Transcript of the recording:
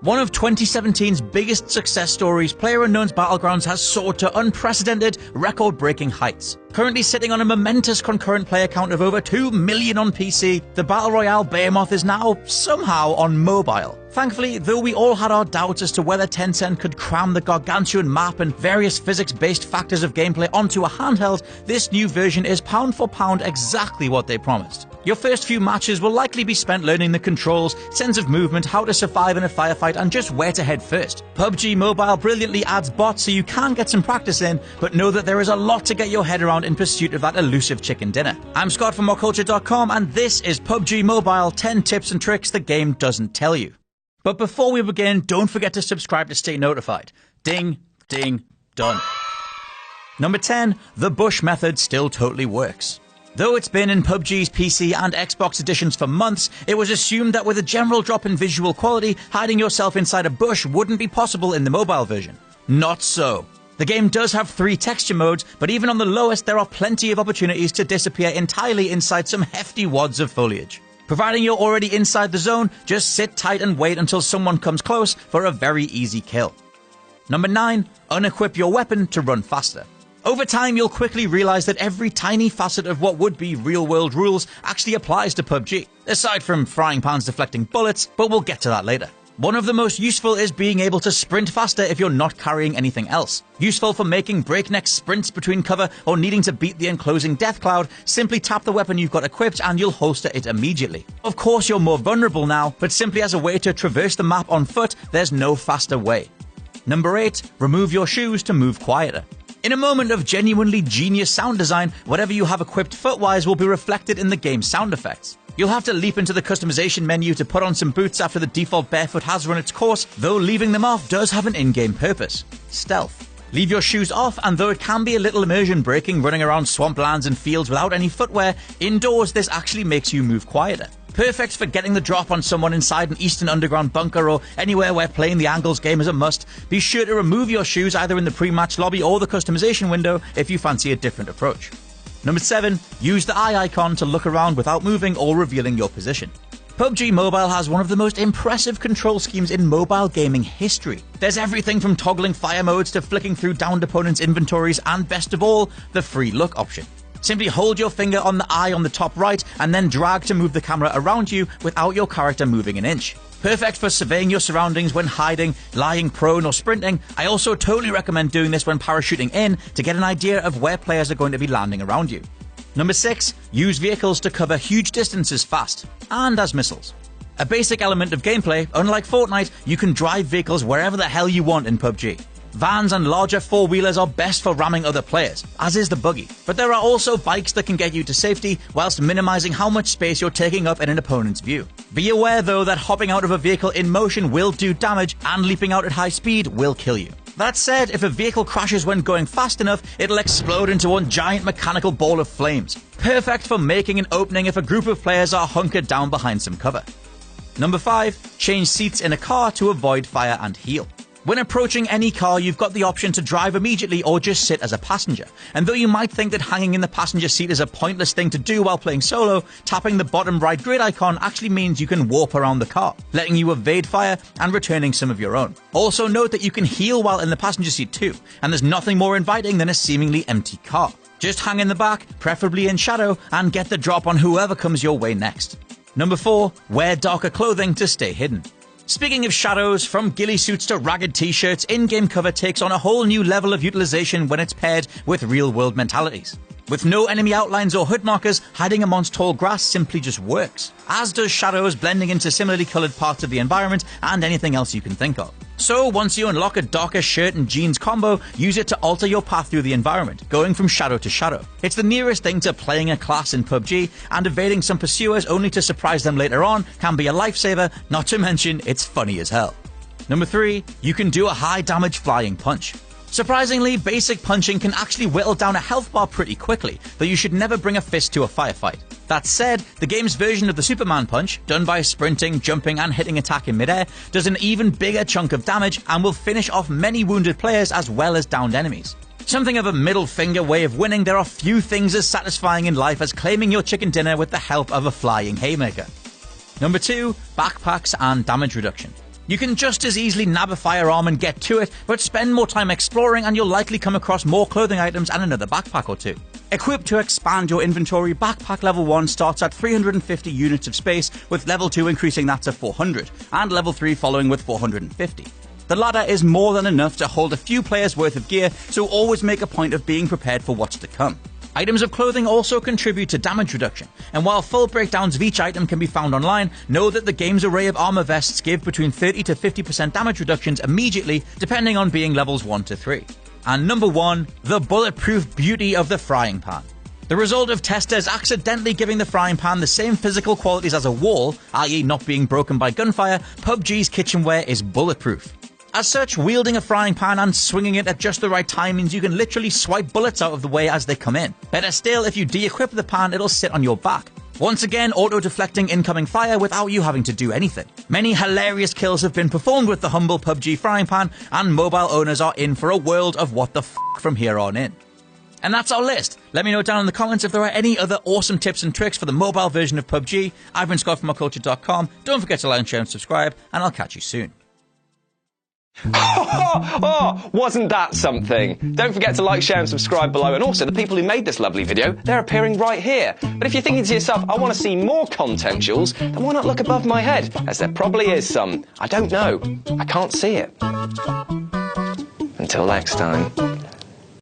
One of 2017's biggest success stories, PlayerUnknown's Battlegrounds has soared to unprecedented, record-breaking heights. Currently sitting on a momentous concurrent player count of over 2 million on PC, the Battle Royale Behemoth is now, somehow, on mobile. Thankfully, though we all had our doubts as to whether Tencent could cram the gargantuan map and various physics-based factors of gameplay onto a handheld, this new version is pound for pound exactly what they promised. Your first few matches will likely be spent learning the controls, sense of movement, how to survive in a firefight, and just where to head first. PUBG Mobile brilliantly adds bots so you can get some practice in, but know that there is a lot to get your head around in pursuit of that elusive chicken dinner. I'm Scott from WhatCulture.com, and this is PUBG Mobile 10 tips and tricks the game doesn't tell you. But before we begin, don't forget to subscribe to stay notified. Ding, ding, done. Number 10, the Bush method still totally works. Though it's been in PUBG's PC and Xbox editions for months, it was assumed that with a general drop in visual quality, hiding yourself inside a bush wouldn't be possible in the mobile version. Not so. The game does have 3 texture modes, but even on the lowest there are plenty of opportunities to disappear entirely inside some hefty wads of foliage. Providing you're already inside the zone, just sit tight and wait until someone comes close for a very easy kill. Number 9, unequip your weapon to run faster. Over time, you'll quickly realize that every tiny facet of what would be real-world rules actually applies to PUBG, aside from frying pans deflecting bullets, but we'll get to that later. One of the most useful is being able to sprint faster if you're not carrying anything else. Useful for making breakneck sprints between cover or needing to beat the enclosing death cloud, simply tap the weapon you've got equipped and you'll holster it immediately. Of course, you're more vulnerable now, but simply as a way to traverse the map on foot, there's no faster way. Number 8, remove your shoes to move quieter. In a moment of genuinely genius sound design, whatever you have equipped footwise will be reflected in the game's sound effects. You'll have to leap into the customization menu to put on some boots after the default barefoot has run its course, though leaving them off does have an in-game purpose: stealth. Leave your shoes off, and though it can be a little immersion breaking running around swamplands and fields without any footwear, indoors this actually makes you move quieter. Perfect for getting the drop on someone inside an Eastern Underground bunker or anywhere where playing the Angles game is a must. Be sure to remove your shoes either in the pre-match lobby or the customization window if you fancy a different approach. Number 7, use the eye icon to look around without moving or revealing your position. PUBG Mobile has one of the most impressive control schemes in mobile gaming history. There's everything from toggling fire modes to flicking through downed opponents' inventories and, best of all, the free look option. Simply hold your finger on the eye on the top right and then drag to move the camera around you without your character moving an inch. Perfect for surveying your surroundings when hiding, lying prone or sprinting. I also totally recommend doing this when parachuting in to get an idea of where players are going to be landing around you. Number 6, use vehicles to cover huge distances fast, and as missiles. A basic element of gameplay, unlike Fortnite, you can drive vehicles wherever the hell you want in PUBG. Vans and larger four-wheelers are best for ramming other players, as is the buggy. But there are also bikes that can get you to safety, whilst minimizing how much space you're taking up in an opponent's view. Be aware though that hopping out of a vehicle in motion will do damage, and leaping out at high speed will kill you. That said, if a vehicle crashes when going fast enough, it'll explode into one giant mechanical ball of flames. Perfect for making an opening if a group of players are hunkered down behind some cover. Number 5, change seats in a car to avoid fire and heal. When approaching any car, you've got the option to drive immediately or just sit as a passenger. And though you might think that hanging in the passenger seat is a pointless thing to do while playing solo, tapping the bottom right grid icon actually means you can warp around the car, letting you evade fire and returning some of your own. Also note that you can heal while in the passenger seat too, and there's nothing more inviting than a seemingly empty car. Just hang in the back, preferably in shadow, and get the drop on whoever comes your way next. Number 4, wear darker clothing to stay hidden. Speaking of shadows, from ghillie suits to ragged t-shirts, in-game cover takes on a whole new level of utilization when it's paired with real-world mentalities. With no enemy outlines or hood markers, hiding amongst tall grass simply just works, as does shadows blending into similarly coloured parts of the environment and anything else you can think of. So once you unlock a darker shirt and jeans combo, use it to alter your path through the environment, going from shadow to shadow. It's the nearest thing to playing a class in PUBG, and evading some pursuers only to surprise them later on can be a lifesaver, not to mention it's funny as hell. Number 3, you can do a high damage flying punch. Surprisingly, basic punching can actually whittle down a health bar pretty quickly, though you should never bring a fist to a firefight. That said, the game's version of the Superman punch, done by sprinting, jumping and hitting attack in midair, does an even bigger chunk of damage and will finish off many wounded players as well as downed enemies. Something of a middle finger way of winning, there are few things as satisfying in life as claiming your chicken dinner with the help of a flying haymaker. Number 2, backpacks and damage reduction. You can just as easily nab a firearm and get to it, but spend more time exploring and you'll likely come across more clothing items and another backpack or two. Equip to expand your inventory, backpack level 1 starts at 350 units of space, with level 2 increasing that to 400, and level 3 following with 450. The ladder is more than enough to hold a few players worth of gear, so always make a point of being prepared for what's to come. Items of clothing also contribute to damage reduction, and while full breakdowns of each item can be found online, know that the game's array of armor vests give between 30 to 50% damage reductions immediately, depending on being levels 1 to 3. And number 1, the bulletproof beauty of the frying pan. The result of testers accidentally giving the frying pan the same physical qualities as a wall, i.e. not being broken by gunfire, PUBG's kitchenware is bulletproof. As such, wielding a frying pan and swinging it at just the right time means you can literally swipe bullets out of the way as they come in. Better still, if you de-equip the pan, it'll sit on your back. Once again, auto-deflecting incoming fire without you having to do anything. Many hilarious kills have been performed with the humble PUBG frying pan, and mobile owners are in for a world of what the f*** from here on in. And that's our list. Let me know down in the comments if there are any other awesome tips and tricks for the mobile version of PUBG. I've been Scott from MockCulture.com. Don't forget to like, share and subscribe, and I'll catch you soon. Oh, wasn't that something? Don't forget to like, share and subscribe below, and also the people who made this lovely video, they're appearing right here. But if you're thinking to yourself, I want to see more content, Jules, then why not look above my head, as there probably is some. I don't know. I can't see it. Until next time.